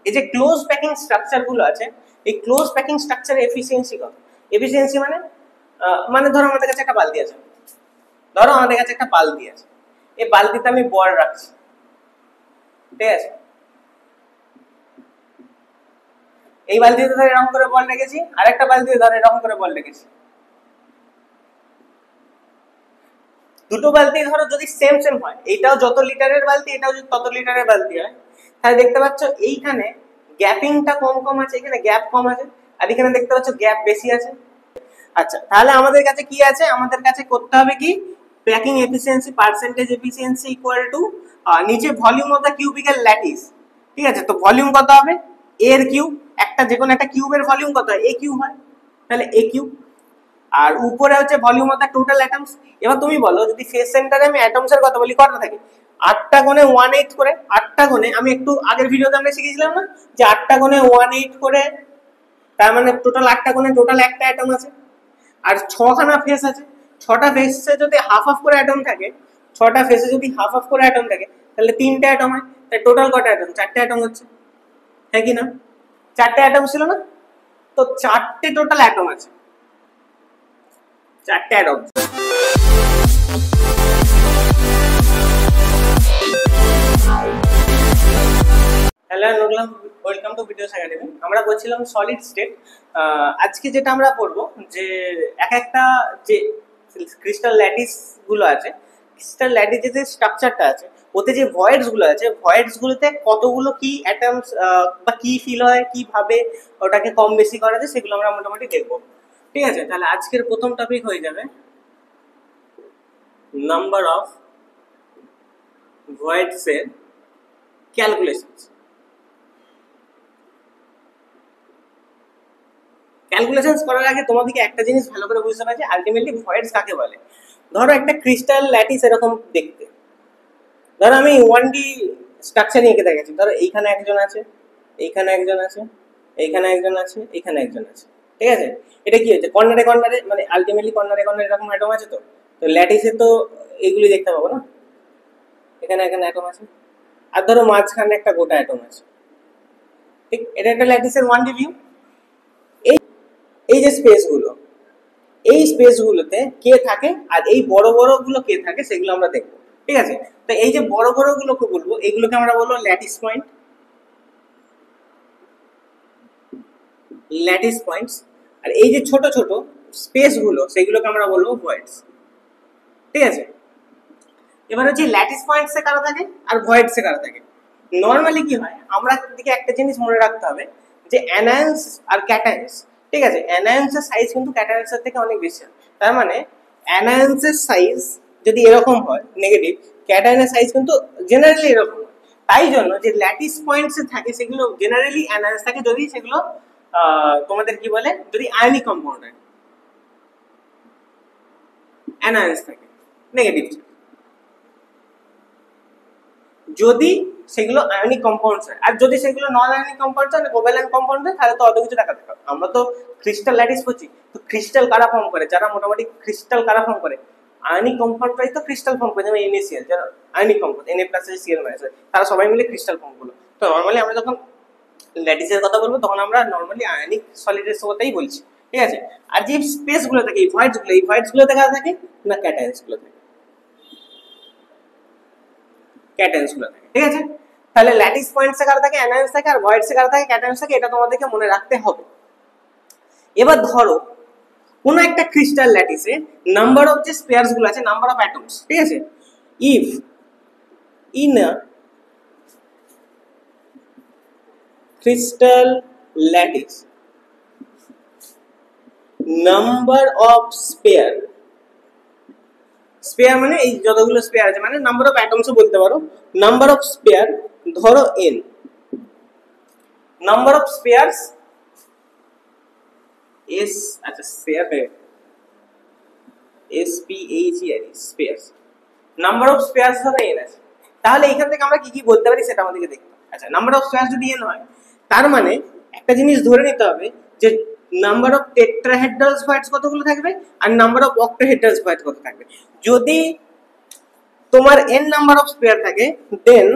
এই যে close packing structure গুলো আছে, এই ক্লোজ প্যাকিং স্ট্রাকচারের এফিসিয়েন্সি কত? এফিসিয়েন্সি মানে ধরো আমাদের কাছে একটা বালতি আছে, এই বালতিতে আমি বল রাখছি, ঠিক আছে, এই বালতিতে ধরে এরকম করে বল রেখেছি, আর একটা বালতিতে ধরে এরকম করে বল রেখেছি। দুটো বালতি ধরো যদি সেম হয়, এইটাও যত লিটারের বালতি, এটাও যদি তত লিটারের বালতি হয়, তাহলে দেখতে পাচ্ছ এইখানে গ্যাপিংটা কম আছে, এখানে গ্যাপ কম আছে, আর এখানে দেখতে পাচ্ছ গ্যাপ বেশি আছে। আচ্ছা, তাহলে আমাদের কাছে কি আছে? আমাদের কাছে করতে হবে কি, packing efficiency percentage efficiency equal to নিচে volume of the cubicle lattice, ঠিক আছে। তো ভলিউম কত হবে? এ এর কিউব, একটা যে কোনো একটা কিউবের ভলিউম কত হয়? এ কিউব হয়, তাহলে এ কিউব। আর উপরে হচ্ছে volume of the total atoms. এবার তুমি বলো, যদি ফেস সেন্টারে আমি অ্যাটমস এর কথা বলি, কটা থাকে? 8টা কোণে 1/8 করে, 8টা কোণে, আমি একটু আগের ভিডিওতে আমরা শিখেছিলাম না যে 8টা কোণে 1/8 করে, তার মানে টোটাল 8টা কোণে টোটাল একটা অ্যাটম আছে। আর 6খানা ফেস আছে, 6টা ফেসে যদি হাফ হাফ করে অ্যাটম থাকে, 6টা ফেসে যদি হাফ হাফ করে অ্যাটম থাকে, তাহলে 3টে অ্যাটম হয়। তাই টোটাল কটা অ্যাটম? 4টে অ্যাটম হচ্ছে, হ্যাঁ কি না? 4টে অ্যাটম ছিল না? তো 4টে টোটাল অ্যাটম আছে, 4টে অ্যাটম। হ্যালো নোগলাম, ওয়েলকাম টু ভিডিওস একাডেমি। আমরা বলছিলাম সলিড স্টেট। আজকে যেটা আমরা পড়বো, যে একটা যে ক্রিস্টাল ল্যাটিস গুলো আছে, ক্রিস্টাল ল্যাটিসের যে স্ট্রাকচারটা আছে, ওতে যে ভয়েডস গুলো আছে, ভয়েডস গুলোতে কতগুলো কি অ্যাটমস বা কি ফিল হয়, কিভাবে ওটাকে কম বেশি করা যায়, সেগুলো আমরা মোটামুটি দেখবো, ঠিক আছে। তাহলে আজকের প্রথম টপিক হয়ে যাবে নাম্বার অফ ভয়েডস এর ক্যালকুলেশনস। ক্যালকুলেশনস করার আগে তোমাদেরকে একটা জিনিস ভালো করে বুঝতে হবে যে আলটিমেটলি ভয়েডস কাকে বলে। ধরো একটা ক্রিস্টাল ল্যাটিস এরকম দেখতে, ধরো আমি 1D স্ট্রাকচার নিয়ে এঁকে দেখাচ্ছি। ধরো এইখানে একজন আছে, এইখানে একজন আছে, এইখানে একজন আছে, এইখানে একজন আছে, ঠিক আছে। এটা কি হচ্ছে? কর্নারে কর্নারে, মানে আলটিমেটলি কর্নারে কর্নারে এরকম অ্যাটম আছে। তো ল্যাটিসে তো এইগুলি দেখতে পাবো না, এখানে এখানে অ্যাটম আছে, আর ধরো মাঝখানে একটা গোটা অ্যাটম আছে, ঠিক। এটা একটা ল্যাটিসের 1D ভিউ। এই যে স্পেসগুলো, এই স্পেসগুলোতে কে থাকে আর এই বড় বড় গুলো কে থাকে, সেগুলো আমরা দেখবো, ঠিক আছে। তো এই যে বড় বড় গুলোকে বলবো, এইগুলোকে আমরা বলবো ল্যাটিস পয়েন্ট, ল্যাটিস পয়েন্টস। আর এই যে ছোট ছোট স্পেসগুলো, সেগুলোকে আমরা বলবো ভয়েডস, ঠিক আছে। এবার হচ্ছে ল্যাটিস পয়েন্টসে কারা থাকে আর ভয়েডসে কারা থাকে। নর্মালি কি হয়, আমরা দিকে একটা জিনিস মনে রাখতে হবে যে অ্যানায়ন্স আর ক্যাটায়ন্স, ঠিক আছে। অ্যানায়ন্সের সাইজ কিন্তু ক্যাটায়ন্সের থেকে অনেক বেশি হয়। তার মানে অ্যানায়ন্সের সাইজ যদি এরকম হয় নেগেটিভ, ক্যাটায়নের সাইজ কিন্তু জেনারেলি এরকম হয়। তাই জন্য যে ল্যাটিস পয়েন্টসে থাকে, সেগুলো জেনারেলি অ্যানায়ন্স থাকে, যদি সেগুলো তোমাদের কি বলে, যদি আয়নিক কম্পাউন্ড হয়, অ্যানায়ন্স থাকে, নেগেটিভ। যদি সেগুলো আয়নিক কম্পাউন্ডস হয়, আর যদি সেগুলো নন আয়নিক কম্পাউন্ডস হয়, কোভ্যালেন্ট কম্পাউন্ড হয়, তাহলে তো অত কিছু দেখা থাকে। আমরা তো ক্রিস্টাল ল্যাটিস পড়ছি, তো ক্রিস্টাল কারা ফর্ম করে? যারা মোটামুটি ক্রিস্টাল কারা ফর্ম করে? আয়নিক কম্পাউন্ডটাই তো ক্রিস্টাল ফর্ম করে। যেমন NaCl, যারা আয়নিক কম্পাউন্ড, Na+Cl-, তারা সবাই মিলে ক্রিস্টাল ফর্ম করলো। তো নর্মালি আমরা যখন ল্যাটিসের কথা বলবো, তখন আমরা নর্মালি আয়নিক সলিডের কথাই বলছি, ঠিক আছে। আর যে স্পেস গুলো থাকে, এই ভয়েডস গুলো দেখা থাকে না ক্যাটায়ন্স গুলো থাকে, ক্যাটায়ন্স গুলো থাকে, ঠিক আছে। তাহলে ল্যাটিস পয়েন্টসে কারা থাকে? অ্যানায়ন্স থাকে। আর ভয়েডসে কারা থাকে? ক্যাটায়ন্স থাকে। এটা তোমাদেরকে মনে রাখতে হবে। এবার ধরো কোন একটা ক্রিস্টাল ল্যাটিসে নাম্বার অফ যে স্পেয়ারস গুলো আছে, নাম্বার অফ অ্যাটমস, ঠিক আছে। If in a crystal lattice number of spare, spare মানে এই যতগুলো স্পেয়ার আছে, মানে নাম্বার অফ অ্যাটমসও বলতে পারো। নাম্বার অফ স্পেয়ার ধরো n, number of spares s, আচ্ছা spare SPEAR, spares, number of spares ধরো n আছে। তাহলে এখান থেকে আমরা কি কি বলতে পারি সেটা আমাদেরকে দেখতে হবে। আচ্ছা, নাম্বার অফ স্পেয়ারস যদি n হয়, তার মানে একটা জিনিস ধরে নিতে হবে যে নাম্বার অফ টেট্রাহেড্রাল ভয়েডস কতগুলো থাকবে আর নাম্বার অফ অক্টাহেড্রাল ভয়েডস কত থাকবে। যদি তোমার n নাম্বার অফ স্পেয়ার থাকে, then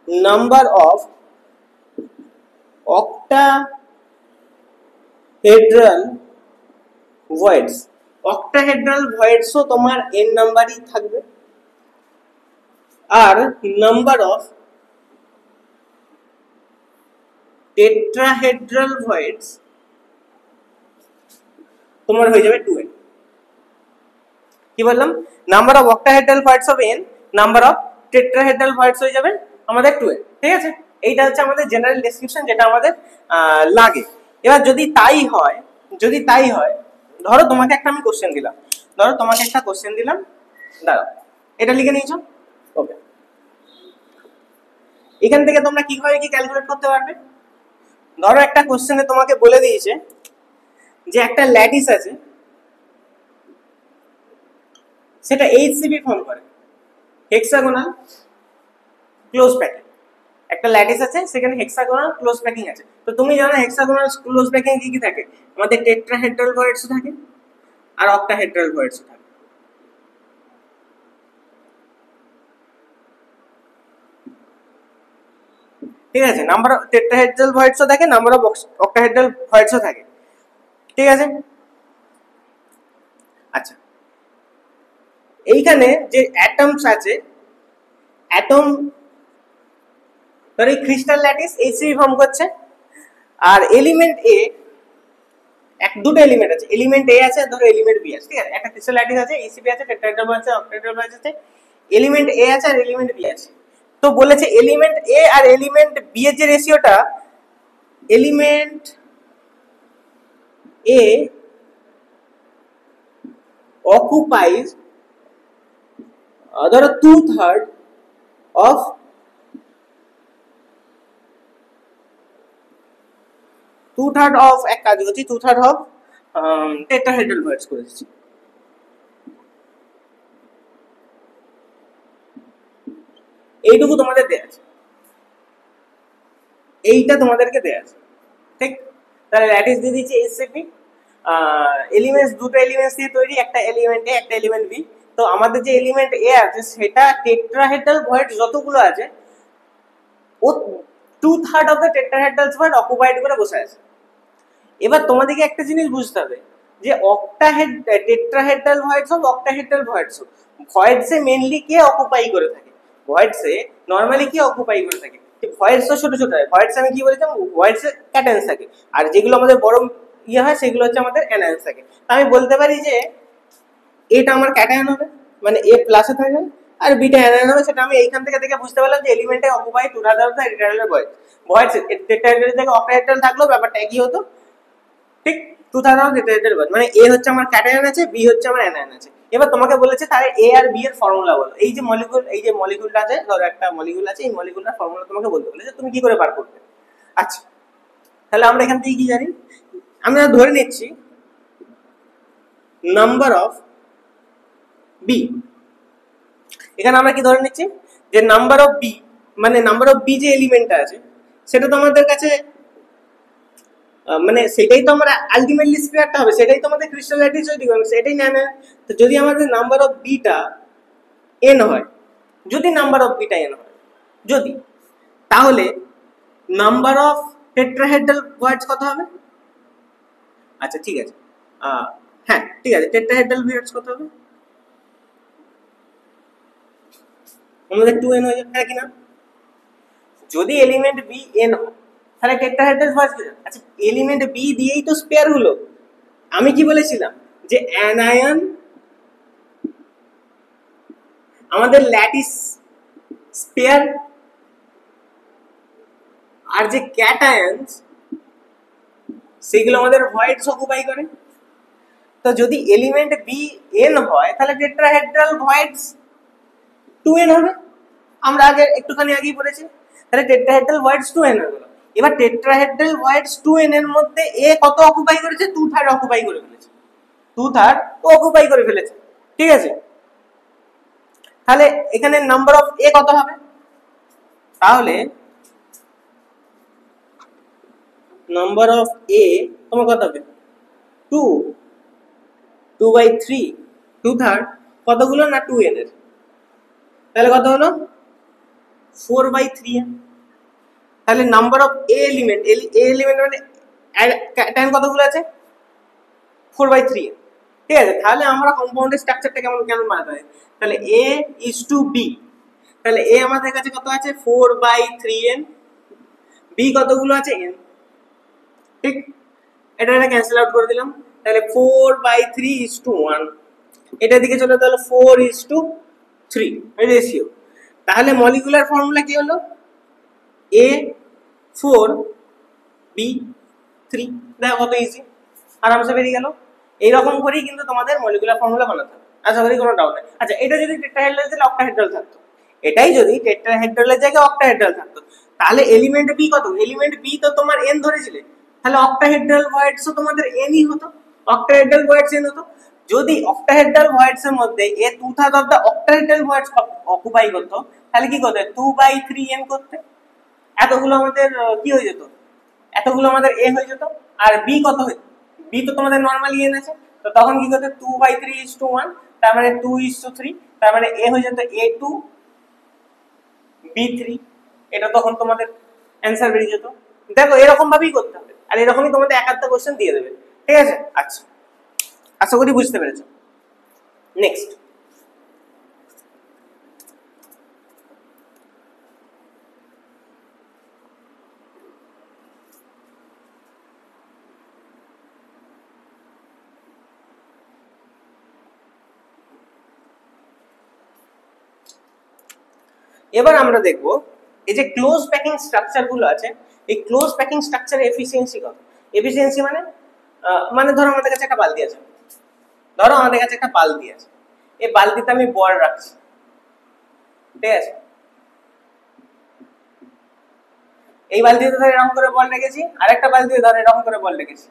number of octahedral voids, octahedral ভয়েডসও তোমার n নাম্বারই থাকবে, আর নাম্বার অফ টেট্রাহেড্রাল ভয়েডস তোমার হয়ে যাবে 2n। কি বললাম? Number of octahedral voids of n, number of tetrahedral voids হয়ে যাবে আমাদের 2n। ঠিক আছে, এইটা হচ্ছে আমাদের জেনারেল ডেসক্রিপশন যেটা আমাদের লাগে। এবার যদি তাই হয়, ধরো তোমাকে একটা আমি কোশ্চেন দিলাম, দাঁড়াও এটা লিখে নিয়েছো, ওকে। এখান থেকে তোমরা কিভাবে কি ক্যালকুলেট করতে পারবে? ধরো একটা কোশ্চেনে তোমাকে বলে দিয়েছে যে একটা ল্যাটিস আছে, সেটা এইচসিবি ফর্ম করে, হেক্সাগোনাল ক্লোজ প্যাকিং। একটা ল্যাটিস আছে, সেখানে হেক্সাগোনাল ক্লোজ প্যাকিং আছে। তো তুমি জানো হেক্সাগোনাল ক্লোজ প্যাকিং কি কি থাকে? আমাদের টেট্রাহেড্রাল ভয়েডস থাকে আর অক্টাহেড্রাল ভয়েডস থাকে। ঠিক আছে, নাম্বার অফ টেট্রাহেড্রাল ভয়েডসও থাকে, নাম্বার অফ অক্টাহেড্রাল ভয়েডসও থাকে। ঠিক আছে, আচ্ছা এইখানে যে অ্যাটমস আছে, অ্যাটম ধর এই ক্রিস্টাল ল্যাটিস এইচসিবি ফর্ম করছে, আর এলিমেন্ট এ দুটো এলিমেন্ট আছে, এলিমেন্ট এ আছে, ধরো এলিমেন্ট বি আছে। ঠিক আছে, একটা ক্রিস্টাল ল্যাটিস আছে, এইচসিবি আছে, টেট্রাহেড্রাল আছে, অক্টাহেড্রাল আছে, এলিমেন্ট এ আছে আর এলিমেন্ট বি আছে। তো বলেছে এলিমেন্ট এ আর এলিমেন্ট বি এর যে রেশিওটা, এলিমেন্ট এ occupies ধরো 2/3 of এক কাজ করছি, 2/3 of টেট্রাহেড্রাল ভয়েডস করেছি। এইটুকু তোমাদের দেয়া আছে, এইটা তোমাদেরকে দেয়া আছে। ঠিক, তাহলে ল্যাটিস দিয়ে দিচ্ছি এইচসিবি, এলিমেন্টস দুটো এলিমেন্টস দিয়ে তৈরি, একটা এলিমেন্ট এ একটা এলিমেন্ট বি। তো আমাদের যে এলিমেন্ট এ আছে সেটা টেট্রাহেড্রাল ভয়েড যতগুলো আছে ও 2/3 of the tetrahedral void occupied করে বসে আছে। এবার তোমাদেরকে একটা জিনিস বুঝতে হবে যে টেট্রাহেড্রাল ভয়েডস হোক অক্টাহেড্রাল ভয়েডস হোক, ভয়েডসে মেইনলি কে অকুপাই করে থাকে? ভয়েডসে নরমালি কি অকুপাই করে থাকে? ভয়েডস তো ছোট ছোট হয়, ভয়েডসে আমি কি বলেছিলাম, ভয়েডসে ক্যাটায়ন্স থাকে, আর যেগুলো আমাদের বড় ইয়ে হয় সেগুলো হচ্ছে আমাদের অ্যানায়ন্স থাকে। আমি বলতে পারি যে এটা আমার ক্যাটায়ন হবে, মানে এ প্লাসে থাকবে, আর বিটা অ্যানায়ন হবে। সেটা আমি এইখান থেকে দেখে বুঝতে পারলাম যে এলিমেন্টে occupy 2/3 of the tetrahedral void. Voids tetrahedral থেকে অক্টাহেড্রাল থাকলেও ব্যাপারটা একই হতো। ঠিক, 2/3 অফ টেট্রাহেড্রাল ভয়েড, মানে এ হচ্ছে আমার ক্যাটায়ন আছে, বি হচ্ছে আমার অ্যানায়ন আছে। এবার তোমাকে বলেছে তাহলে এ আর বি এর ফর্মুলা বলো। এই যে মলিকিউলটা আছে, ধরো একটা মলিকিউল আছে, এই মলিকিউলটার ফর্মুলা তোমাকে বলতে বলেছে, তুমি কি করে বার করবে? আচ্ছা, তাহলে আমরা এখান থেকে কি জানি? আমরা ধরে নিচ্ছি নাম্বার অফ বি। এখানে আমরা কি ধরে নিচ্ছি যে নাম্বার অফ বি, মানে নাম্বার অফ বি যে এলিমেন্টটা আছে সেটা তো আমাদের কাছে, মানে সেটাই তো আমরা আলটিমেটলি স্কয়ারটা হবে, সেটাই তো আমাদের ক্রিস্টাল ল্যাটিস তৈরি করবে, সেটাই না। তো যদি আমাদের নাম্বার অফ বিটা n হয়, যদি নাম্বার অফ বিটা n হয়, যদি, তাহলে নাম্বার অফ টেট্রাহেড্রাল ভয়েডস কত হবে? আচ্ছা ঠিক আছে, হ্যাঁ ঠিক আছে, টেট্রাহেড্রাল ভয়েডস কত হবে? আমাদের 2n হয়ে যাবে, হ্যাঁ কিনা? যদি এলিমেন্ট বি n হয় তাহলে টেট্রাহেড্রাল ভয়েডস। আচ্ছা, এলিমেন্ট বি দিয়েই তো স্পেয়ার হলো। আমি কি বলেছিলাম যে অ্যানায়ন আমাদের ল্যাটিস স্পেয়ার, আর যে ক্যাটায়ন্স সেগুলো আমাদের ভয়েডস অকুপাই করে। তো যদি এলিমেন্ট বি n হয় তাহলে টেট্রাহেড্রাল ভয়েডস 2n হবে। আমরা একটুখানি আগেই পড়েছি, তাহলে টেট্রাহেড্রাল ভয়েডস 2n হলো। এবার টেট্রাহেড্রাল ভয়েডস 2n এর মধ্যে এ কত অকুপাই করেছে? 2/3 অকুপাই করে ফেলেছে, 2/3 অকুপাই করে ফেলেছে। ঠিক আছে, তাহলে এখানে নাম্বার অফ এ কত হবে? তাহলে নাম্বার অফ এ তোমার কত হবে? 2/3, 2/3 কতগুলো না 2n এর, তাহলে কত হলো? 4/3n। তাহলে নাম্বার অফ এ এলিমেন্ট মানে tan কতগুলো আছে 4/3n। ঠিক আছে, তাহলে আমরা কম্পাউন্ডের স্ট্রাকচারটা কেমন বানাতে হয়, তাহলে a is to b, তাহলে a আমাদের কাছে কত আছে 4/3n, b কতগুলো আছে n, ঠিক এটা ক্যান্সেল আউট করে দিলাম, তাহলে 4/3:1, এটা দিকে চলে তাহলে 4:3 রেশিও। তাহলে মলিকুলার ফর্মুলা কি হলো A4B3, দেখো কত ইজি, আরামসে বেরিয়ে গেল। এইরকম করেই কিন্তু তোমাদের মলিকুলার ফর্মুলা বানাতে হবে, আশা করি কোনো ডাউট নেই। আচ্ছা, এটা যদি টেট্রাহেড্রাল থেকে অক্টাহেড্রাল থাকতো, এটাই যদি টেট্রাহেড্রালের জায়গায় অক্টাহেড্রাল থাকতো, তাহলে এলিমেন্ট বি কত, এলিমেন্ট বি তো তোমার n ধরেছিলে, তাহলে অক্টাহেড্রাল ভয়েডসও তোমাদের nই হতো, অক্টাহেড্রাল ভয়েডস n হতো। যদি অক্টাহেড্রাল ভয়েডস এর মধ্যে a 2/3 of the octahedral voids occupy করতো, তাহলে কি করতে 2/3n করতে, এতগুলো আমাদের কি হয়ে যেত, এতগুলো আমাদের a হয়ে যেত। আর b কত হয়ে, b তো তোমাদের নরমালি n আছে, তো তখন কি করতে 2/3:1, তার মানে 2:3, তার মানে a হয়ে যেত A2B3, এটা তখন তোমাদের অ্যানসার বেরিয়ে যেত। দেখো এরকম ভাবেই করতে হবে, আর এরকমই তোমাদের এক আধটা কোশ্চেন দিয়ে দেবে, ঠিক আছে। আচ্ছা, আশা করি বুঝতে পেরেছো। নেক্সট, এবার আমরা দেখব এই যে ক্লোজ প্যাকিং স্ট্রাকচার গুলো আছে, এই ক্লোজ প্যাকিং স্ট্রাকচারের এফিসিয়েন্সি কত। এফিসিয়েন্সি মানে ধরো আমাদের কাছে একটা বালতি আছে, এই বালতিতে আমি বল রাখছি, ঠিক আছে, এই বালতিতে ধরে এরকম করে বল রেখেছি, আরেকটা বালতিতে ধরে এরকম করে বল রেখেছি,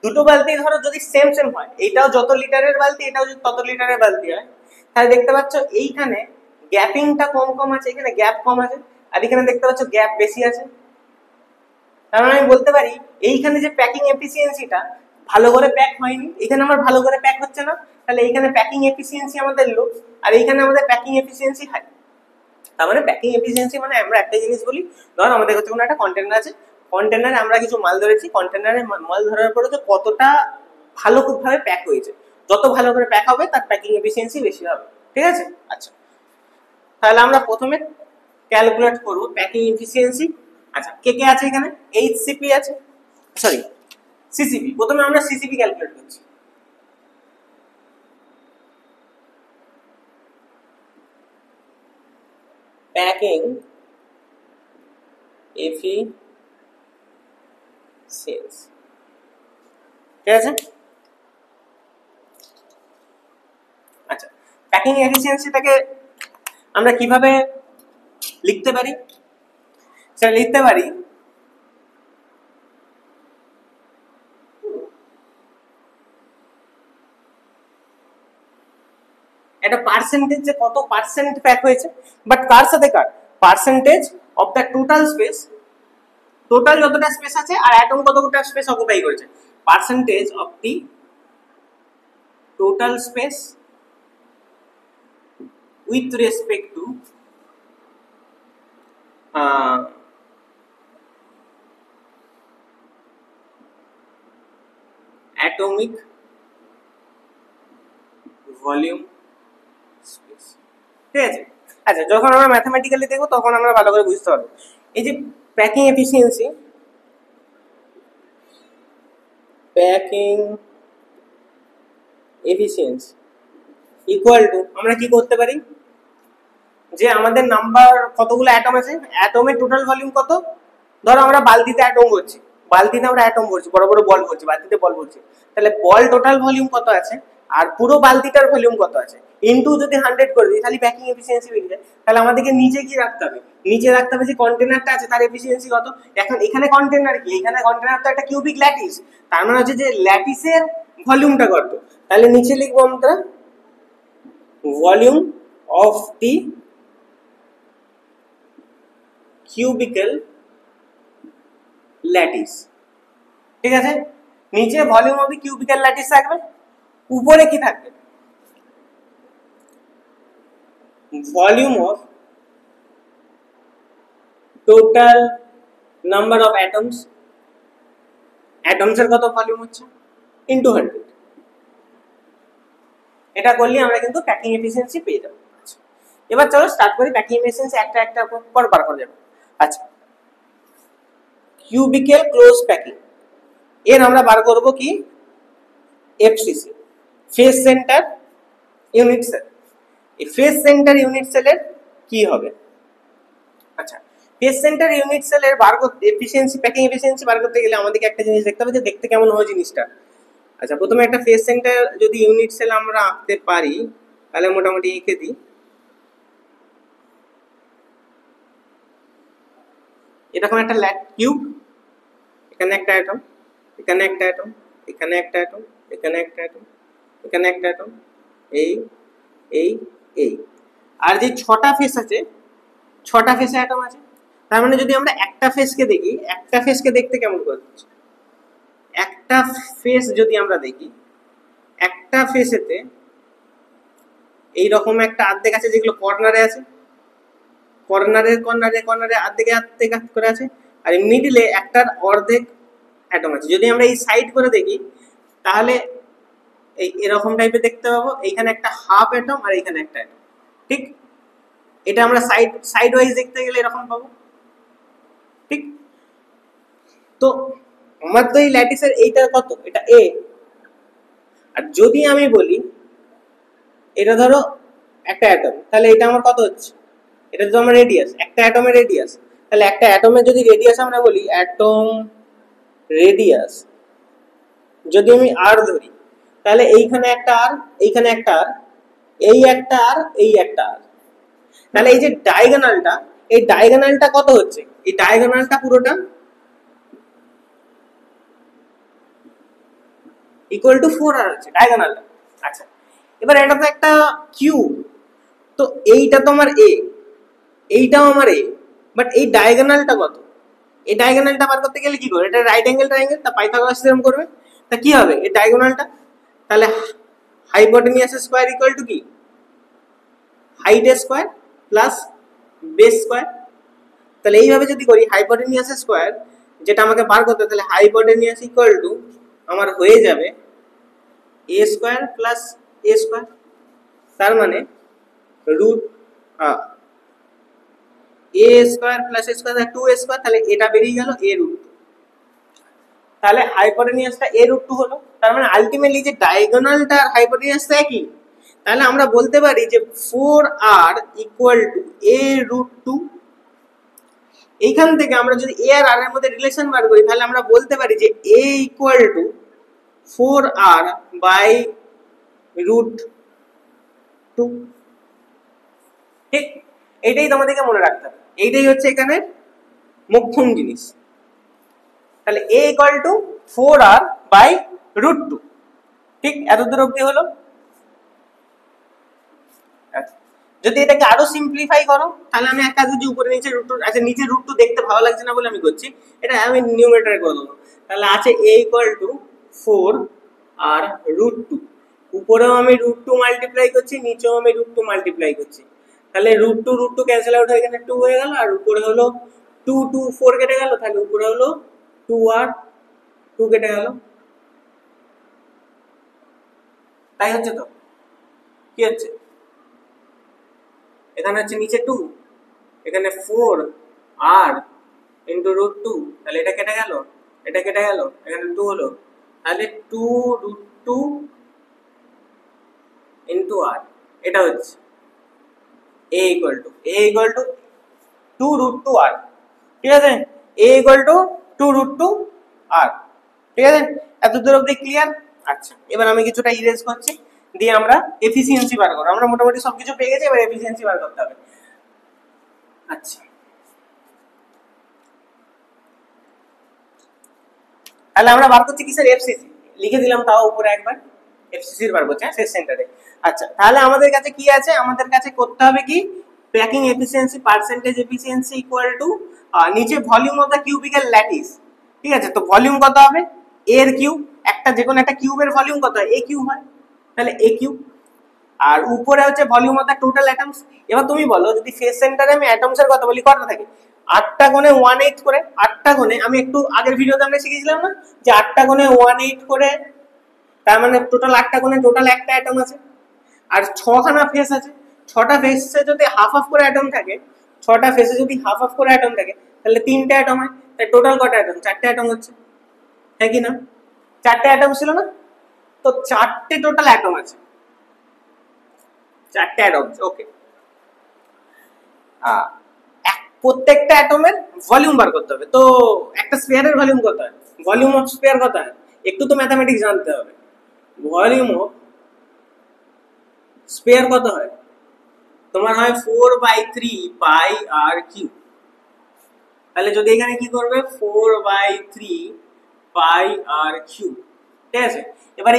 দুটো বালতি ধরো যদি সেম হয়, এটাও যত লিটারের বালতি, এটাও যদি তত লিটারের বালতি হয়, তাহলে দেখতে পাচ্ছ এইখানে গ্যাপিংটা কম আছে, এখানে গ্যাপ কম আছে, আর এখানে দেখতে পাচ্ছ গ্যাপ বেশি আছে। তার মানে আমি বলতে পারি এইখানে যে প্যাকিং এফিসিয়েন্সিটা ভালো করে প্যাক হয়নি, এখানে আমার ভালো করে প্যাক হচ্ছে না, তাহলে এইখানে প্যাকিং এফিসিয়েন্সি আমাদের লো, আর এইখানে আমাদের প্যাকিং এফিসিয়েন্সি হাই। তার মানে প্যাকিং এফিসিয়েন্সি মানে আমরা একটা জিনিস বলি, ধর আমাদের কাছে কোনো একটা কন্টেনার আছে, কন্টেনারে আমরা কিছু মাল ধরেছি, কন্টেনারে মাল ধরার পরে যে কতটা ভাবে প্যাক হয়েছে, যত ভালো করে প্যাক হবে তার প্যাকিং এফিসিয়েন্সি বেশি হবে, ঠিক আছে। আচ্ছা, তাহলে আমরা প্রথমে ক্যালকুলেট করব প্যাকিং এফিসিয়েন্সি। আচ্ছা, কে কে আছে এখানে, এইচসিপি আছে, সরি সিসিপি, প্রথমে আমরা সিসিপি ক্যালকুলেট করছি। প্যাকিং এফিসিয়েন্সি, ঠিক আছে। আচ্ছা, প্যাকিং এফিসিয়েন্সিটাকে আমরা কিভাবে লিখতে পারি, সেটা লিখতে পারি একটা পার্সেন্টেজ, যে কত পার্সেন্ট প্যাক হয়েছে, বাট কার সাথে কার, percentage of the total space, total যতটা স্পেস আছে আর অ্যাটম কতটা স্পেস অকুপাই করেছে, percentage of the total space with respect to atomic volume space, ঠিক আছে। আচ্ছা, যখন আমরা ম্যাথমেটিক্যালি দেখব তখন আমরা ভালো করে বুঝতে পারবো। এই যে প্যাকিং এফিসিয়েন্সি ইকুয়াল টু, আমরা কি করতে পারি, যে আমাদের নাম্বার কতগুলো অ্যাটম আছে, অ্যাটমের টোটাল ভলিউম কত, ধরো আমরা বালতিতে অ্যাটম ভরছি, বালতিতে আমরা অ্যাটম ভরছি, বড় বড় বল ভরছি, বালতিতে বল ভরছি, তাহলে বল টোটাল ভলিউম কত আছে আর পুরো বালতিটার ভলিউম কত আছে, ইনটু যদি 100 করে দিই তাহলে প্যাকিং এফিসিয়েন্সি বেরিয়ে যায়। তাহলে আমাদেরকে নিচে কি রাখতে হবে, নিচে রাখতে হবে যে কন্টেনারটা আছে তার এফিসিয়েন্সি কত। এখন এখানে কন্টেনার কি, এখানে কন্টেনার তো একটা কিউবিক ল্যাটিস, তার মানে হচ্ছে যে ল্যাটিসের ভলিউমটা কত, তাহলে নিচে লিখবো আমরা volume of the cubical lattice, ঠিক আছে। নিচে volume of the cubical lattice থাকবে, উপরে কি থাকবে, volume of total number of atoms, অ্যাটমসের কত ভলিউম হচ্ছে ইনটু 100। এটা করলে আমরা কিন্তু প্যাকিং এফিসিয়েন্সি পেয়ে যাবো। এবার চলো স্টার্ট করি প্যাকিং এফিসিয়েন্সি একটা একটা পর বার করে যাবো। আচ্ছা, কিউবিক্যাল ক্লোজ প্যাকিং এর আমরা বার করব কি FCC, face centre unit cell. এই ফেস সেন্টার ইউনিট সেলের কি হবে? আচ্ছা, ফেস সেন্টার ইউনিট সেলের বার করতে এফিসিয়েন্সি, প্যাকিং এফিসিয়েন্সি বার করতে গেলে আমাদেরকে একটা জিনিস দেখতে হবে যে দেখতে কেমন হয় জিনিসটা। আচ্ছা, প্রথমে একটা ফেস সেন্টার যদি ইউনিট সেল আমরা আঁকতে পারি তাহলে মোটামুটি এঁকে দিই। এরকম একটা ল্যাট কিউব, এখানে একটা অ্যাটম, এখানে একটা অ্যাটম, এখানে একটা অ্যাটম, এখানে একটা অ্যাটম, এখানে একটা অ্যাটম, এই এই এই, আর যে ছটা ফেস আছে, ছটা ফেসে অ্যাটম আছে। তার মানে যদি আমরা একটা ফেসকে দেখি, একটা ফেসকে দেখতে কেমন করে? একটা ফেস যদি আমরা দেখি, একটা ফেসেতে এইরকম একটা অর্ধেক আছে যেগুলো কর্নারে আছে, কর্নারে কর্নারে কর্নারে অর্ধেকে অর্ধেক করে আছে, আর মিডিলে একটার অর্ধেক অ্যাটম আছে। যদি আমরা এই সাইড করে দেখি তাহলে এই এরকম টাইপের দেখতে পাবো, এইখানে একটা হাফ অ্যাটম আর এইখানে একটা অ্যাটম, ঠিক? এটা আমরা সাইড ওয়াইজ দেখতে গেলে এরকম পাবো, ঠিক? তো আমার তো এই ল্যাটিসের এইটা কত, এটা এ, আর যদি আমি বলি এটা ধরো একটা অ্যাটম, তাহলে এটা আমার কত হচ্ছে? এটা তো আমার রেডিয়াস, একটা অ্যাটমের রেডিয়াস। তাহলে একটা অ্যাটমের যদি রেডিয়াস আমরা বলি অ্যাটম রেডিয়াস, যদি আমি আর ধরি তাহলে এইখানে একটা আর, এইখানে একটা আর, এই একটা আর, এই একটা আর, তাহলে এই যে ডায়াগোনালটা, এই ডায়াগোনালটা কত হচ্ছে? এই ডায়াগোনালটা পুরোটা ইকুয়াল টু 4 আর হচ্ছে ডায়াগোনালটা। আচ্ছা, এবার এটা তো একটা কিউব, তো এইটা তো আমার এ, এইটাও আমার এ, বাট এই ডায়াগোনালটা কত? এই ডায়াগোনালটা বার করতে গেলে কি করবে? এটা রাইট অ্যাঙ্গেল ট্রায়াঙ্গেল, তা পাইথাগোরাস থিওরেম করবে। তা কি হবে এই ডায়াগোনালটা? তাহলে হাইপোটেনিয়াস স্কয়ার ইকুয়াল টু কি? Height square plus base square. তাহলে এইভাবে যদি করি হাইপোটেনিয়াস স্কয়ার যেটা আমাকে বার করতে, তাহলে হাইপোটেনিয়াস ইকুয়াল টু আমার হয়ে যাবে এ স্কয়ার প্লাস এ স্কয়ার, তার মানে রুট এ স্কয়ার প্লাস এ স্কয়ার 2 স্কয়ার, তাহলে এটা বেরিয়ে গেল এ রুট, তাহলে হাইপোটেনিয়াসটা এ রুট 2 হলো। তার মানে আলটিমেটলি যে ডায়াগোনালটা আর হাইপোটেনিয়াসটা একই। তাহলে আমরা বলতে পারি যে 4r equal to A root 2। এইখান থেকে আমরা যদি এ আর আর এর মধ্যে রিলেশন বার করি তাহলে আমরা বলতে পারি যে a equal to 4r by root 2, ঠিক? এইটাই তোমাদেরকে মনে রাখতে হবে, এইটাই হচ্ছে এখানে মুখ্য জিনিস। তাহলে a equal to 4r by root 2, ঠিক? এত দূর অবধি হলো। যদি এটাকে আরো সিম্পলিফাই করো তাহলে আমি একটা যদি উপরে নিচে রুট 2, আচ্ছা নিচে রুট 2 দেখতে ভালো লাগছে না বলে আমি করছি, এটা আমি নিউমারেটরে করে দেবো। তাহলে আছে a equal to 4 r root 2, উপরেও আমি রুট 2 মাল্টিপ্লাই করছি, নিচেও আমি রুট 2 মাল্টিপ্লাই করছি। তাহলে রুট 2 ক্যান্সেল আউট হয়ে এখানে 2 হয়ে গেল, আর উপরে হলো 2 2 4 কেটে গেল, তাহলে উপরে হলো 2 আর 2 কেটে গেল। তাই হচ্ছে তো? কি হচ্ছে? এখানে হচ্ছে নিচে 2, এখানে 4 আর ইন্টু রুট 2, তাহলে এটা কেটে গেল, এটা কেটে গেল, এখানে 2 হলো, তাহলে 2 রুট 2 ইন্টু আর, এটা হচ্ছে a ইকুয়াল টু 2 রুট 2 আর, ঠিক আছে? a ইকুয়াল টু 2 রুট 2 আর, ঠিক আছে? এত দূর অবধি ক্লিয়ার? আচ্ছা, এবার আমি কিছুটা ইরেজ করছি, দিয়ে আমরা এফিসিয়েন্সি বার করব। আমরা মোটামুটি সবকিছু পেয়ে গেছি, এবার এফিসিয়েন্সি বার করতে হবে। আচ্ছা, তাহলে আমরা বার করছি কিসের? এফসিসি লিখে দিলাম, তাও উপরে একবার এফসিসির বার করছি, হ্যাঁ, ফেস সেন্টারে। আচ্ছা, তাহলে আমাদের কাছে কি আছে? আমাদের কাছে করতে হবে কি packing efficiency percentage efficiency equal to নিচে volume of the cubicle lattice, ঠিক আছে? তো ভলিউম কত হবে? এর কিউব, একটা যে কোনো একটা কিউবের ভলিউম কত হয়? এ কিউব হয়, তাহলে এ কিউব। আর উপরে হচ্ছে volume of the total atoms. এবার তুমি বলো যদি ফেস সেন্টারে আমি অ্যাটমস এর কথা বলি কটা থাকে? 8টা কোণে 1/8 করে, 8টা কোণে আমি একটু আগের ভিডিওতে আমরা শিখেছিলাম না যে 8টা কোণে 1/8 করে, তার মানে টোটাল 8টা কোণে টোটাল একটা অ্যাটম আছে। আর 6খানা ফেস আছে, 6টা ফেসে যদি হাফ হাফ করে অ্যাটম থাকে, 6টা ফেসে যদি হাফ হাফ করে অ্যাটম থাকে তাহলে 3টে অ্যাটম হয়। তাই টোটাল কটা অ্যাটম? 4টে অ্যাটম হচ্ছে, হ্যাঁ কি না? 4টে অ্যাটম ছিল না? তো 4টে টোটাল অ্যাটম আছে, 4টে অ্যাটম। ওকে, প্রত্যেকটা অ্যাটমের ভলিউম বার করতে হবে। তো একটা স্ফিয়ারের ভলিউম কত হয়? ভলিউম অফ স্ফিয়ার কত হয়? একটু তো ম্যাথমেটিক্স জানতে হবে। ভলিউম অফ স্ফিয়ার কত হয়? তোমার হয় 4/3 পাই আর কিউ। তাহলে যদি এখানে কি করবে 4/3 পাই আর কিউ, ঠিক আছে। এবারে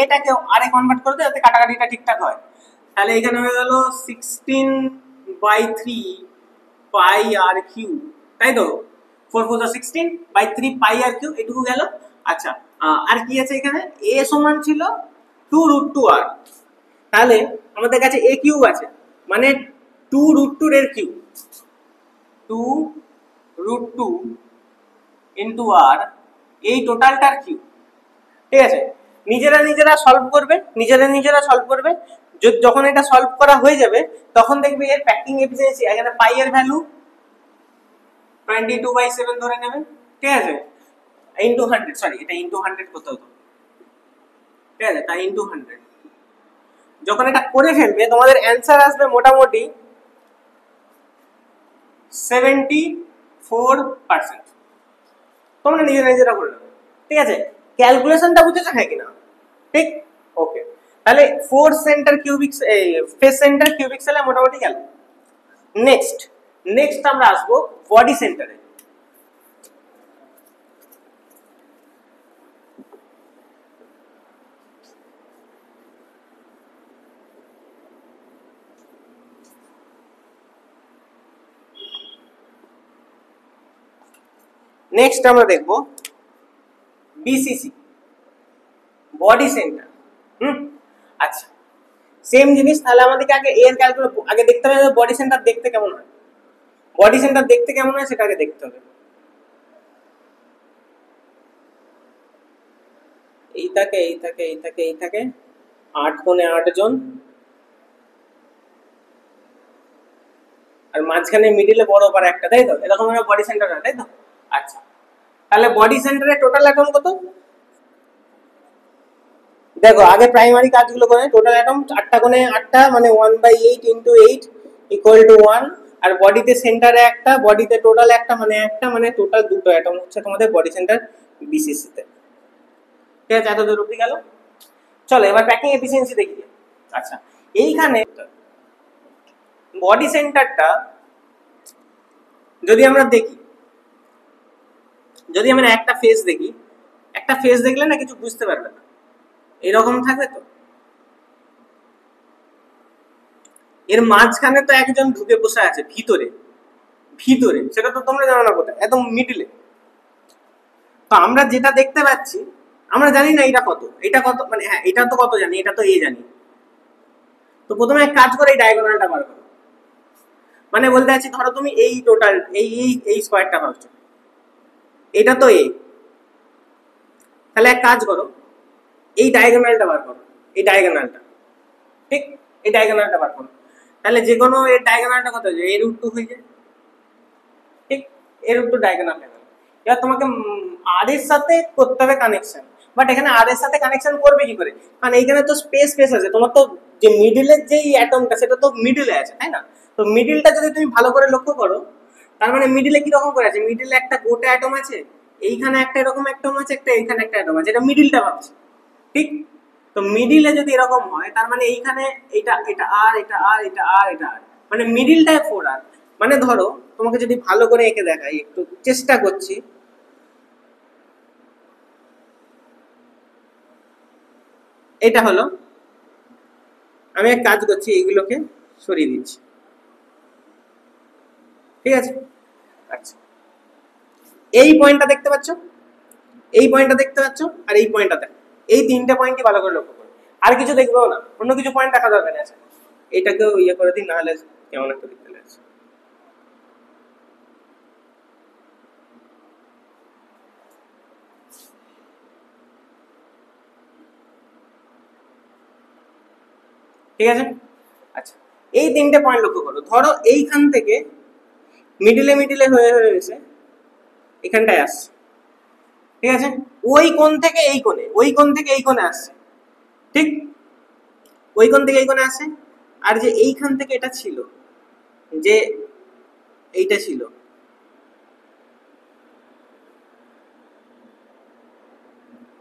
এটাকে আরে কনভার্ট করতে যাতে কাটাকাটিটা ঠিকঠাক হয়। তাহলে এখানে হয়ে গেল 16/3 পাই আর কিউ, তাই তো? 4 4 16/3 পাই আর কিউ, এটুকু গেল। আচ্ছা, আর কি আছে এখানে? এ সমান ছিল 2√2r। তাহলে আমাদের কাছে a কিউব আছে, মানে 2√2 এর কিউব, 2√2 ইন্টু আর, এই টোটালটার কিউব, ঠিক আছে। নিজেরা সলভ করবে, নিজেরা সলভ করবে। যখন এটা সলভ করা হয়ে যাবে তখন দেখবে এর প্যাকিং এফিসিয়েন্সি, এখানে পাই এর ভ্যালু 22/7 ধরে নেবে, ঠিক আছে, ইনটু 100, সরি এটা ইনটু 100 করতে হতো, ঠিক আছে, তাই ইনটু 100। যখন এটা করে ফেলবে তোমাদের অ্যান্সার আসবে মোটামুটি 74%। তোমরা নিজেরা করে নেবে, ঠিক আছে। ক্যালকুলেশনটা বুঝেছো হ্যাঁ কিনা? ঠিক, ওকে। তাহলে ফেস সেন্টার কিউবিক সেলে মোটামুটি গেল। নেক্সট আমরা আসবো বডি সেন্টারে। নেক্সট আমরা দেখবো বিসিসি, বডি সেন্টার। আচ্ছা, সেম জিনিস। তাহলে আমাদেরকে আগে এর ক্যালকুলেট আগে দেখতে হবে বডি সেন্টার দেখতে কেমন হয়। বডি সেন্টার দেখতে কেমন হয় সেটা আগে দেখতে হবে। এই থাকে 8 কোণে 8 জন, আর মাঝখানে মিডিলে বড় পারে একটা, তাই তো? এরকম একটা বডি সেন্টার হয়, তাই তো? আচ্ছা, তাহলে বডি সেন্টারে টোটাল অ্যাটম কত? দেখো আগে প্রাইমারি কাজগুলো করে। টোটাল অ্যাটম 8টা কোণে 8টা, মানে 1/8 ইন্টু 8 ইকুয়াল টু 1। আর বডিতে সেন্টারে একটা, বডিতে টোটাল একটা, মানে টোটাল দুটো অ্যাটম হচ্ছে তোমাদের বডি সেন্টার বিসিসিতে, ঠিক আছে। এত দূর অব্দি গেল। চলো এবার প্যাকিং এফিসিয়েন্সি দেখি। আচ্ছা, এইখানে বডি সেন্টারটা যদি আমরা দেখি, যদি আমরা একটা ফেস দেখি, একটা ফেস দেখলে না কিছু বুঝতে পারবে না, এরকম থাকবে তো। এর মাঝখানে তো একজন ঢুকে বসে আছে ভিতরে, সেটা তো তোমরা জানো না কোথায়, একদম মিডিলে। তো আমরা যেটা দেখতে পাচ্ছি আমরা জানি না এটা কত, মানে হ্যাঁ এটা তো কত জানি, এটা তো এ জানি। তো প্রথমে এক কাজ করে এই ডায়াগোনালটা বার করো। মানে বলতে আছি ধরো তুমি এই টোটাল এই স্কয়ারটা ভাবছো, এটা তো এ। তাহলে এক কাজ করো, এই ডায়াগোনালটা বার করো, এই ডায়াগোনালটা, ঠিক, এই ডায়াগোনালটা বার করো। তাহলে যে কোনো এর ডায়াগোনালটা কত হয়ে যায়? a√2 হয়ে যায়, ঠিক, a√2 ডায়াগোনাল হয়ে গেল। এবার তোমাকে আর এর সাথে করতে হবে কানেকশন, বাট এখানে আর এর সাথে কানেকশন করবে কি করে? কারণ এইখানে তো স্পেস আছে, তোমার তো যে মিডিলের যেই অ্যাটমটা সেটা তো মিডিলে আছে, তাই না? তো মিডিলটা যদি তুমি ভালো করে লক্ষ্য করো, তার মানে মিডিলে কি রকম করে আছে? মিডিলে একটা গোটা অ্যাটম আছে, এইখানে একটা এরকম অ্যাটম আছে, একটা এইখানে একটা অ্যাটম আছে, এটা মিডিলটা ভাবছি, ঠিক। তো মিডিলে যদি এরকম হয় তার মানে এইখানে এটা আর এটা আর এটা আর এটা আর, মানে মিডিলটায় 4r। মানে ধরো তোমাকে যদি ভালো করে এঁকে দেখাই, একটু চেষ্টা করছি, এটা হলো, আমি এক কাজ করছি এইগুলোকে সরিয়ে দিচ্ছি, ঠিক আছে। আচ্ছা, এই পয়েন্টটা দেখতে পাচ্ছ, এই পয়েন্টটা দেখতে পাচ্ছ, আর এই পয়েন্টটা দেখো, এই তিনটে পয়েন্টই ভালো করে লক্ষ্য করো। আর কিছু দেখবেও না, অন্য কিছু পয়েন্ট দেখা দরকার আছে। এটাকেও ইয়ে করে দিই, নাহলে কেমন একটা দেখতে লাগছে। ঠিক আছে, আচ্ছা এই তিনটে পয়েন্ট লক্ষ্য করো। ধরো এইখান থেকে মিডিলে মিডিলে হয়ে হয়ে এসে এখানটায় আসছে, ঠিক আছে, ওই কোণ থেকে এই কোণে, ওই কোণ থেকে এই কোণে আসছে, ঠিক, ওই কোণ থেকে এই কোণে আসে। আর যে এইখান থেকে এটা ছিল, যে এইটা ছিল,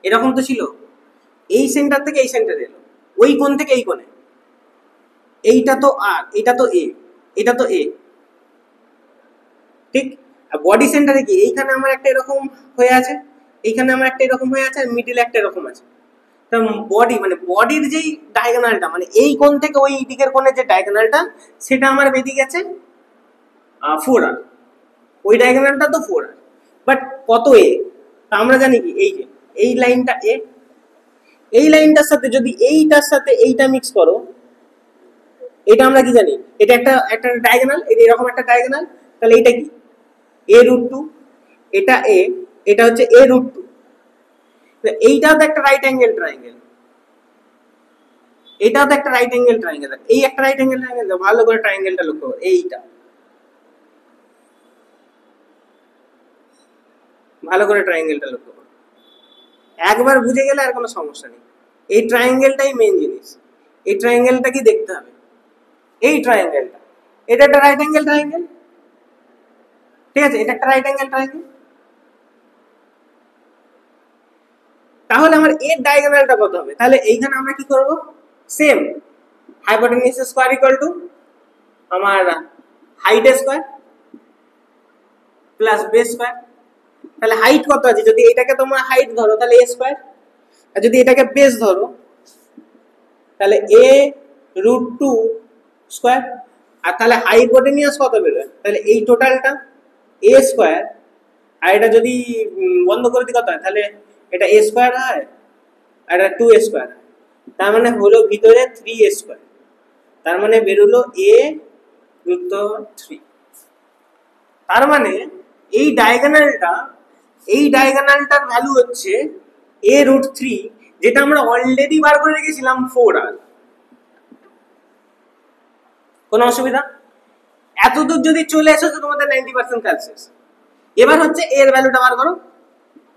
এরকম তো ছিল, এই সেন্টার থেকে এই সেন্টারে এলো, ওই কোণ থেকে এই কোণে, এইটা তো আর এটা তো এ, এটা তো এ, ঠিক। আর বডি সেন্টারে কি, এইখানে আমার একটা এরকম হয়ে আছে, এইখানে আমার একটা এরকম হয়ে আছে, আর মিডিলে একটা এরকম আছে। বডি মানে বডির যেই ডায়াগোনালটা, মানে এই কোণ থেকে ওই দিকের কোণের যে ডায়াগোনালটা, সেটা আমার বেরিয়ে গেছে 4r, ওই ডায়াগোনালটা তো 4r, বাট কত এ, তা আমরা জানি কি, এই যে এই লাইনটা এ, এই লাইনটার সাথে যদি এইটার সাথে এইটা মিক্স করো, এটা আমরা কি জানি, এটা একটা একটা ডায়াগোনাল, এটা এরকম একটা ডায়াগোনাল, তাহলে এটা কি a√2, এটা এ, এটা হচ্ছে a√2, এইটাও তো একটা রাইট অ্যাঙ্গেল ট্রায়াঙ্গেল, এটাও তো একটা রাইট অ্যাঙ্গেল ট্রায়াঙ্গেল, এই একটা রাইট অ্যাঙ্গেল ট্রায়াঙ্গেল, ভালো করে ট্রায়াঙ্গেলটা লক্ষ্য করো, এইটা ভালো করে ট্রায়াঙ্গেলটা লক্ষ্য করো, একবার বুঝে গেলে আর কোনো সমস্যা নেই। এই ট্রায়াঙ্গেলটাই মেইন জিনিস, এই ট্রায়াঙ্গেলটা কি দেখতে হবে, এই ট্রায়াঙ্গেলটা, এটা একটা রাইট অ্যাঙ্গেল ট্রায়াঙ্গেল, ঠিক আছে, এটা একটা রাইট অ্যাঙ্গেল ট্রায়াঙ্গেল, তাহলে আমার এর ডায়াগোনালটা কত হবে, তাহলে এইখানে আমরা কি করব, সেম হাইপোটেনিউস স্কয়ার ইকুয়াল টু আমার height square plus base square, তাহলে হাইট কত আছে, যদি এটাকে তোমরা হাইট ধরো তাহলে a স্কয়ার, আর যদি এটাকে বেস ধরো তাহলে a√2 স্কয়ার, আর তাহলে হাইপোটেনিউস কত বেরোয়, তাহলে এই টোটালটা a স্কয়ার, আর এটা যদি বন্ধ করে দিই কত হয়, তাহলে এটা a স্কয়ার হয় আর এটা 2a স্কয়ার, তার মানে হলো ভিতরে 3a স্কয়ার, তার মানে বেরোলো a√3, তার মানে এই ডায়াগোনালটার ভ্যালু হচ্ছে a√3, যেটা আমরা অলরেডি বার করে রেখেছিলাম 4r। কোনো অসুবিধা, এতদূর যদি চলে এসো তো তোমাদের 90% কাজ শেষ। এবার হচ্ছে এর ভ্যালুটা বার করো,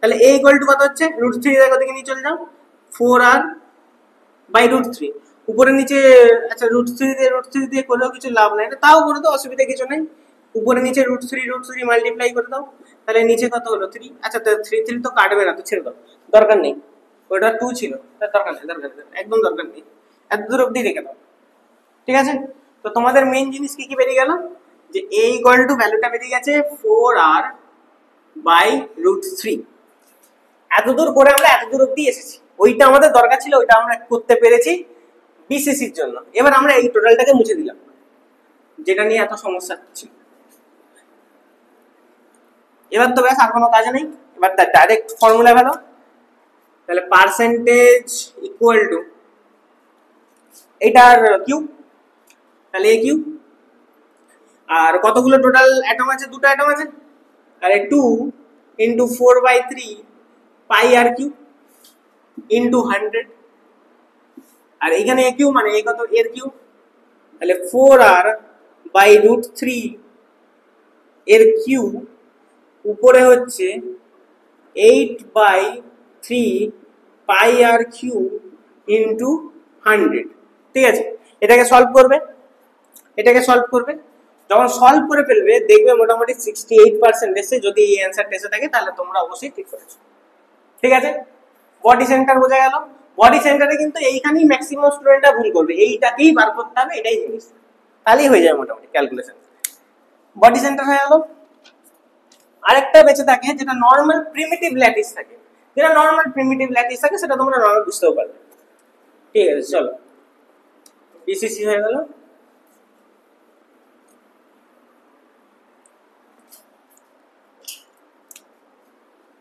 তাহলে a ইকুয়াল টু কত হচ্ছে, √3 এর দিকে নিয়ে চলে যাও, 4r বাই √3, উপরে নিচে, আচ্ছা √3 দিয়ে করলেও কিছু লাভ নাই, তাও করে দাও, অসুবিধা কিছু নেই, উপরে নিচে √3 মাল্টিপ্লাই করে দাও, তাহলে নিচে কত হলো 3, আচ্ছা 3 তো কাটবে না, তো ছেড়ে দাও, দরকার নেই, ওটা 2 ছিল, তার দরকার নেই, একদম দরকার নেই, এত দূর অবধি রেখে দাও, ঠিক আছে। তো তোমাদের মেইন জিনিস কি কি বেরিয়ে গেল, যে a ইকুয়াল টু ভ্যালুটা বেরিয়ে গেছে 4r বাই √3, এত দূর করে আমরা এত দূর অবধি এসেছি, ওইটা আমাদের দরকার ছিল, ওইটা আমরা করতে পেরেছি বিসিসির জন্য। এবার আমরা এই টোটালটাকে মুছে দিলাম, যেটা নিয়ে এত সমস্যা ছিল। এবার তো ব্যাস আর কোনো কাজ নেই, এবার ডাইরেক্ট ফর্মুলা ভালো, তাহলে পার্সেন্টেজ ইকুয়াল টু এটার কিউব, তাহলে a কিউব, আর কতগুলো টোটাল অ্যাটম আছে, দুটো অ্যাটম আছে, আরে 2 ইন্টু 4/3 পাই আর কিউব ইন্টু 100, আর এখানে a কিউব মানে a কত, এর কিউব, তাহলে 4r বাই √3 এর কিউব, উপরে হচ্ছে 8/3 পাই আর কিউব ইন্টু 100, ঠিক আছে। এটাকে সলভ করবে, যখন সলভ করে ফেলবে দেখবে মোটামুটি 68% এসে, যদি এই অ্যান্সারটা এসে থাকে তাহলে তোমরা অবশ্যই ঠিক করেছো, ঠিক আছে। বডি সেন্টার বোঝা গেল, বডি সেন্টারে কিন্তু এইখানেই ম্যাক্সিমাম স্টুডেন্টরা ভুল করবে, এইটাকেই বার করতে হবে, এটাই জিনিস, তাহলেই হয়ে যায় মোটামুটি ক্যালকুলেশন। বডি সেন্টার হয়ে গেল, আরেকটা বেঁচে থাকে যেটা নর্মাল প্রিমিটিভ ল্যাটিস থাকে, সেটা তোমরা নর্মাল বুঝতেও পারবে, ঠিক আছে। চলো বিসিসি হয়ে গেল,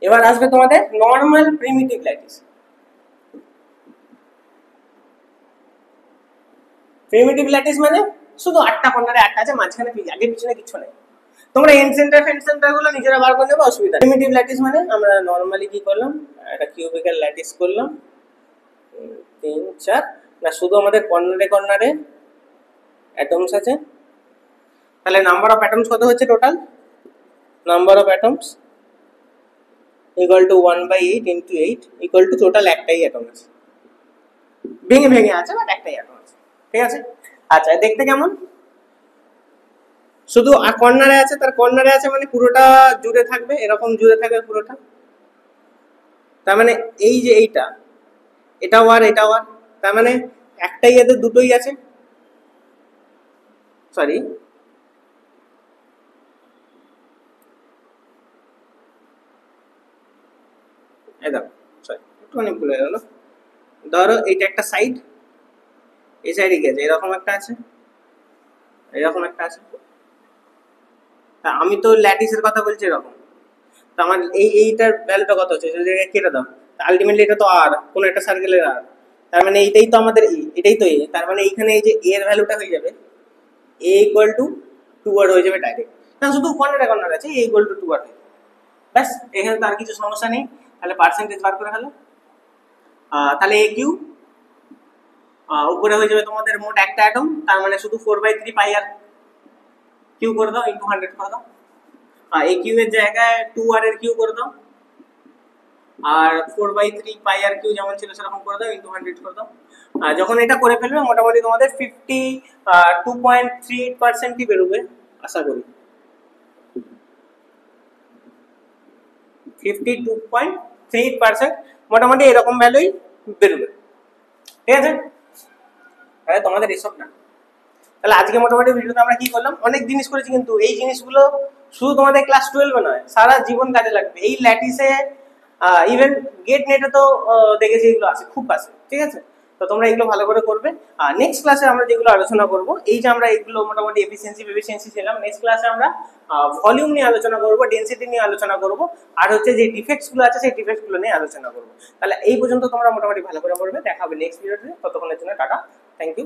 এবার আসবে তোমাদের normal primitive lattice. Primitive lattice মানে শুধু 8টা কর্নারে 8টা আছে, মাঝখানে আগে পিছনে কিছু নেই। তোমরা এন্ড সেন্টার গুলো নিজেরা বার করে নেবে, অসুবিধা নেই। প্রিমিটিভ ল্যাটিস মানে আমরা নরমালি কি করলাম, একটা কিউবিক্যাল ল্যাটিস করলাম 3 4 না, শুধু আমাদের কর্নারে অ্যাটমস আছে। তাহলে নাম্বার অফ অ্যাটমস কত হচ্ছে total? Number of atoms equal to 1/8 into 8 equal to total একটাই অ্যাটম আছে, ভেঙে আছে বাট একটাই অ্যাটম আছে, ঠিক আছে। আচ্ছা দেখতে কেমন? শুধু কর্নারে আছে, তার কর্নারে আছে মানে পুরোটা জুড়ে থাকবে, এরকম জুড়ে থাকবে পুরোটা। তার মানে এই যে এটাও আর এটাও আর, তার মানে একটাই এদের দুটোই আছে, সরি একটুখানি ভুলে গেল। ধরো এইটা একটা সাইড, এই সাইডে কি আছে, এরকম একটা আছে, এরকম একটা আছে। তা আমি তো ল্যাটিসের কথা বলছি এরকম, তো আমার এইটার ভ্যালুটা কত হচ্ছে যদি কেটে দাও, আলটিমেটলি এটা তো আর কোন একটা সার্কেলের আর, তার মানে এইটাই তো আমাদের এটাই তো তার মানে এইখানে এই যে এর ভ্যালুটা হয়ে যাবে a ইকুয়াল টু 2 আর হয়ে যাবে ডাইরেক্ট, না শুধু কর্নার আছে a ইকুয়াল টু 2 আর, ব্যাস এখানে তো আর কিছু সমস্যা নেই। তাহলে পার্সেন্টেজ বার করে ফেলো। তাহলে a কিউ উপরে হয়ে যাবে তোমাদের মোট একটা অ্যাটম, তার মানে শুধু 4/3 পাই আর কিউ করে দাও ইনটু 100 করে দাও। a কিউ এর জায়গায় 2 আর এর কিউ করে দাও, আর 4/3 পাই আর কিউ যেমন ছিল সেরকম করে দাও ইনটু 100 করে দাও। যখন এটা করে ফেলবে মোটামুটি তোমাদের 52.38% বেরোবে আশা করি, 52.38% মোটামুটি এরকম ভ্যালুই বেরোবে, ঠিক আছে। তাহলে তোমাদের এসব না। তাহলে আজকে মোটামুটি ভিডিওতে আমরা কি করলাম, অনেক জিনিস করেছি, কিন্তু এই জিনিসগুলো শুধু তোমাদের ক্লাস 12 নয়, সারা জীবন কাজে লাগবে। এই ল্যাটিসে ইভেন গেট নেটে তো দেখেছি এগুলো আছে, খুব আছে, ঠিক আছে। তো তোমরা এগুলো ভালো করে করবে। আর নেক্সট ক্লাসে আমরা যেগুলো আলোচনা করব, এই যে আমরা এগুলো মোটামুটি এফিসিয়েন্সি ছিলাম, নেক্সট ক্লাসে আমরা ভলিউম নিয়ে আলোচনা করব, ডেনসিটি নিয়ে আলোচনা করব, আর হচ্ছে যে ডিফেক্টস গুলো আছে সেই ডিফেক্টস গুলো নিয়ে আলোচনা করব। তাহলে এই পর্যন্ত তোমরা মোটামুটি ভালো করে করবে। দেখা হবে নেক্সট ভিডিওতে, ততক্ষণের জন্য টাটা, থ্যাংক ইউ।